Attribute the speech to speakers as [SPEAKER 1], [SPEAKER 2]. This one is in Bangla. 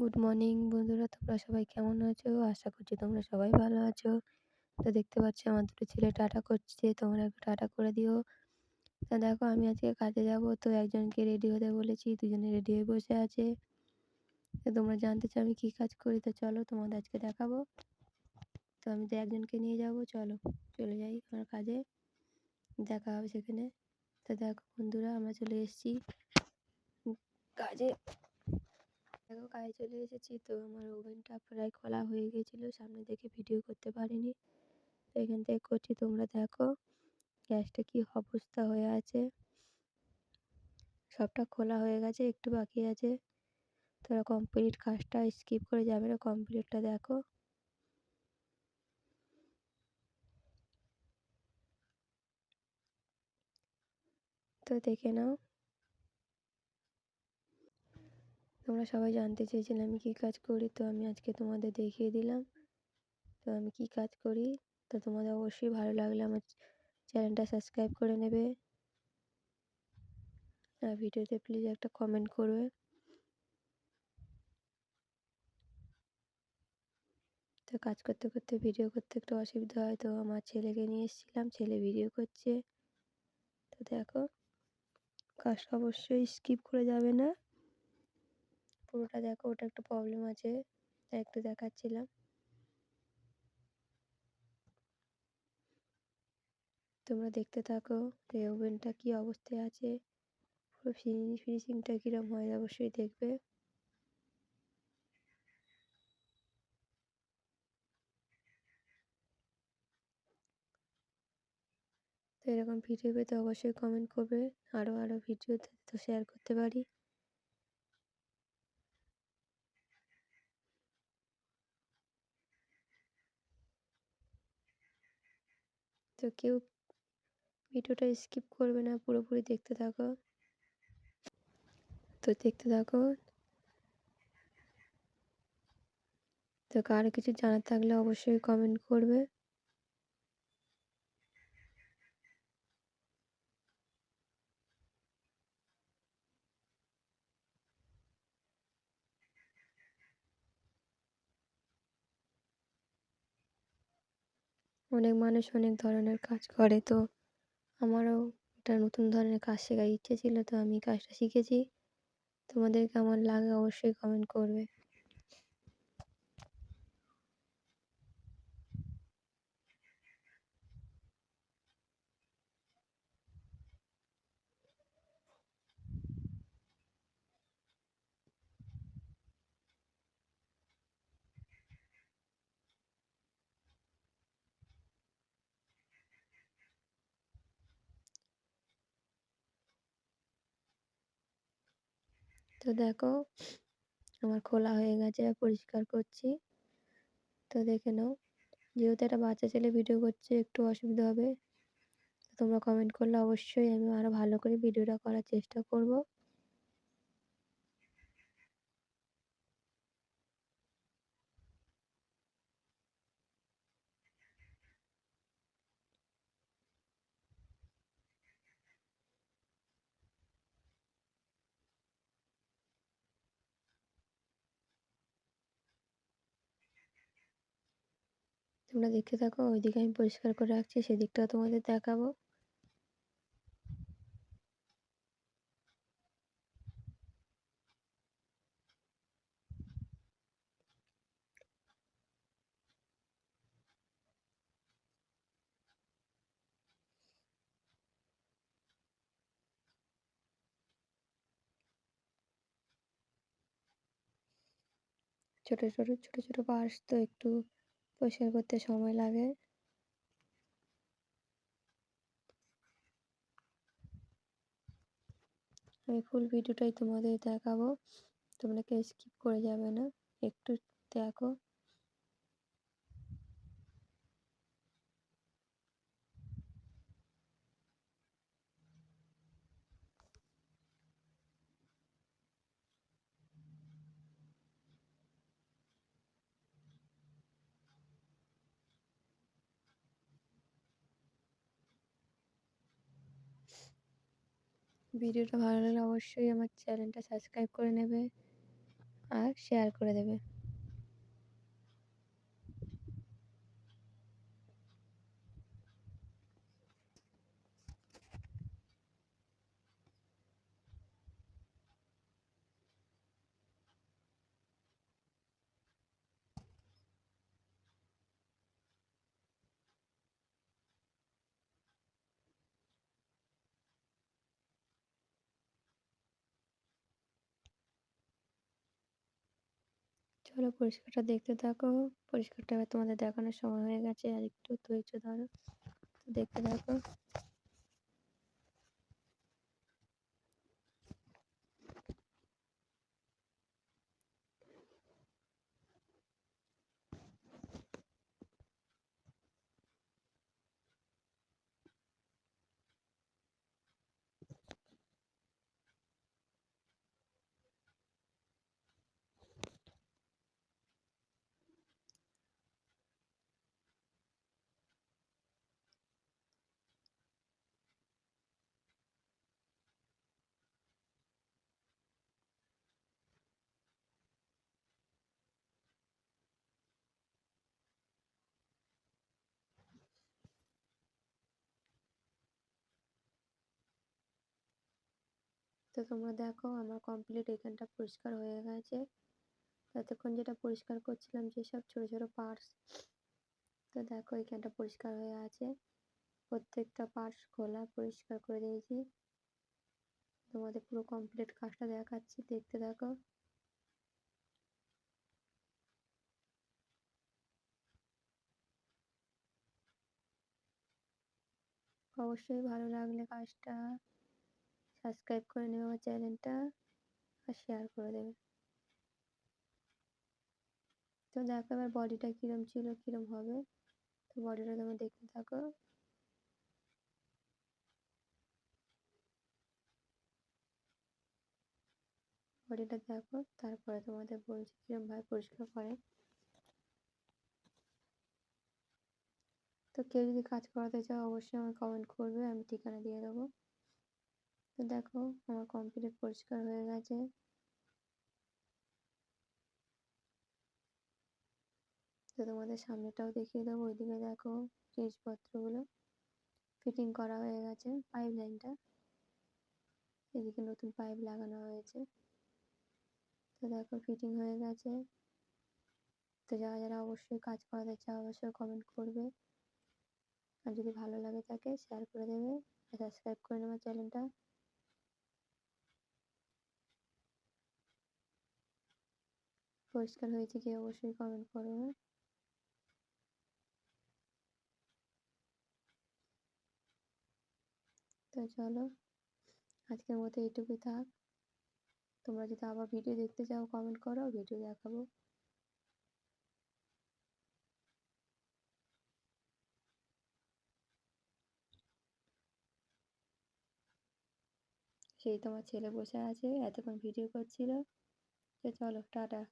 [SPEAKER 1] গুড মর্নিং বন্ধুরা, তোমরা সবাই কেমন আছো? আশা করছি তোমরা সবাই ভালো আছো। তো দেখতে পাচ্ছি আমার দুটো ছেলে টাটা করছে, তোমরা একটু টাটা করে দিও। তো দেখো আমি আজকে কাজে যাব, তো একজনকে রেডি হতে বলেছি, দুজনে রেডি হয়ে বসে আছে। তো তোমরা জানতে চাও আমি কি কাজ করি, তো চলো তোমাদের আজকে দেখাবো। তো আমি তো একজনকে নিয়ে যাব, চলো চলে যাই আমার কাজে, দেখা হবে সেখানে। তো দেখো বন্ধুরা, আমরা চলে এসেছি কাজে। দেখো কাজে চলে এসেছি, তো আমার ওভেনটা প্রায় খোলা হয়ে গেছিলো, সামনে দেখে ভিডিও করতে পারিনি। তো এখান থেকে করছি, তোমরা দেখো গ্যাসটা কি অবস্থা হয়ে আছে। সবটা খোলা হয়ে গেছে, একটু বাকি আছে। তোরা কমপ্লিট কাজটা স্কিপ করে যাবে না, কমপ্লিটটা দেখো। তো দেখে নাও। তোমরা সবাই জানতে চেয়েছিলে আমি কি কাজ করি, তো আমি আজকে তোমাদের দেখিয়ে দিলাম তো আমি কি কাজ করি। তো তোমাদের অবশ্যই ভালো লাগলে আমার চ্যানেলটা সাবস্ক্রাইব করে নেবে, আর ভিডিওতে প্লিজ একটা কমেন্ট করবে। তো কাজ করতে করতে ভিডিও করতে একটু অসুবিধা হয়, তো আমার ছেলেকে নিয়ে এসেছিলাম, ছেলে ভিডিও করছে। তো দেখো কাজটা অবশ্যই স্কিপ করে যাবে না, পুরোটা দেখো। ওটা একটু প্রবলেম আছে তাই একটু দেখাচ্ছিলাম। তোমরা দেখতে থাকো এই ওভেনটা কি অবস্থায় আছে, পুরো ফিনিশিংটা কিরম হয় অবশ্যই দেখবে। তো এরকম ভিডিও পেতে অবশ্যই কমেন্ট করবে, আরও ভিডিও তো শেয়ার করতে পারি। তো কেউ ভিডিওটা স্কিপ করবে না, পুরোপুরি দেখতে থাকো। তো দেখতে থাকো। তো কারো কিছু জানার থাকলে অবশ্যই কমেন্ট করবে। অনেক মানুষ অনেক ধরনের কাজ করে, তো আমারও একটা নতুন ধরনের কাজ শেখার ইচ্ছে ছিল, তো আমি কাজটা শিখেছি। তোমাদের কেমন লাগে অবশ্যই কমেন্ট করবে। তো দেখো আমার খোলা হয়ে গেছে, পরিষ্কার করছি। তো দেখে নাও, যেহেতু একটা বাচ্চা ছেলে ভিডিও করছে একটু অসুবিধা হবে, তো তোমরা কমেন্ট করলে অবশ্যই আমি আরও ভালো করে ভিডিওটা করার চেষ্টা করব। তোমরা দেখতে থাকো, ওইদিকে আমি পরিষ্কার করে রাখছি, সেদিকটাও তোমাদের দেখাবো। ছোট ছোট পার্টস তো একটু পরিষ্কার করতে সময় লাগে। আমি ফুল ভিডিওটাই তোমাদের দেখাবো, তোমরা কেউ স্কিপ করে যাবে না, একটু দেখো। ভিডিওটা ভালো লাগলে অবশ্যই আমার চ্যানেলটা সাবস্ক্রাইব করে নেবে, আর শেয়ার করে দেবে। চলো পরিষ্কারটা দেখতে থাকো। পরিষ্কারটা এবার তোমাদের দেখানোর সময় হয়ে গেছে। আর একটু ধৈর্য ধরো। তো দেখতে থাকো। তো তোমরা দেখো আমার কমপ্লিট এখানটা পরিষ্কার হয়ে গেছে। ততক্ষণ যেটা পরিষ্কার করছিলাম যেসব ছোট ছোট পার্টস, তো দেখো এখানটা পরিষ্কার হয়ে আছে। প্রত্যেকটা পার্টস খোলা পরিষ্কার করে দিয়েছি। তোমাদের পুরো কমপ্লিট কাজটা দেখাচ্ছি, দেখতে থাকো। অবশ্যই ভালো লাগলে কাজটা সাবস্ক্রাইব করে নেবে আমার চ্যানেলটা, আর শেয়ার করে দেবে। তো দেখো এবার বডিটা কিরম ছিল, কিরম হবে। তো বডিটা তোমরা দেখতে থাকো। বডিটা দেখো, তারপরে তোমাদের বলছি কিরম ভাবে পরিষ্কার করে। তো কেউ যদি কাজ করাতে চাও অবশ্যই আমাকে কমেন্ট করবে, আমি ঠিকানা দিয়ে দেবো। তো দেখো আমার কমপ্লিট পরিষ্কার হয়ে গেছে। তো তোমাদের সামনেটাও দেখিয়ে দেবো। ওইদিকে দেখো জিনিসপত্রগুলো ফিটিং করা হয়ে গেছে, পাইপ লাইনটা। এদিকে নতুন পাইপ লাগানো হয়েছে। তো দেখো ফিটিং হয়ে গেছে। তো যারা যারা অবশ্যই কাজ করাতে চাও অবশ্যই কমেন্ট করবে, আর যদি ভালো লাগে থাকে শেয়ার করে দেবে, আর সাবস্ক্রাইব করে নেবে চ্যানেলটা। পরিষ্কার হয়েছে কি অবশ্যই কমেন্ট করবে। তো চলো আজকের মতো এইটুকুই থাক। তোমরা যদি আবার ভিডিও দেখতে চাও কমেন্ট করো, ভিডিও দেখাবো। সেই তোমার ছেলে বসে আছে, এতক্ষণ ভিডিও করছিল। তো চলো টাটা।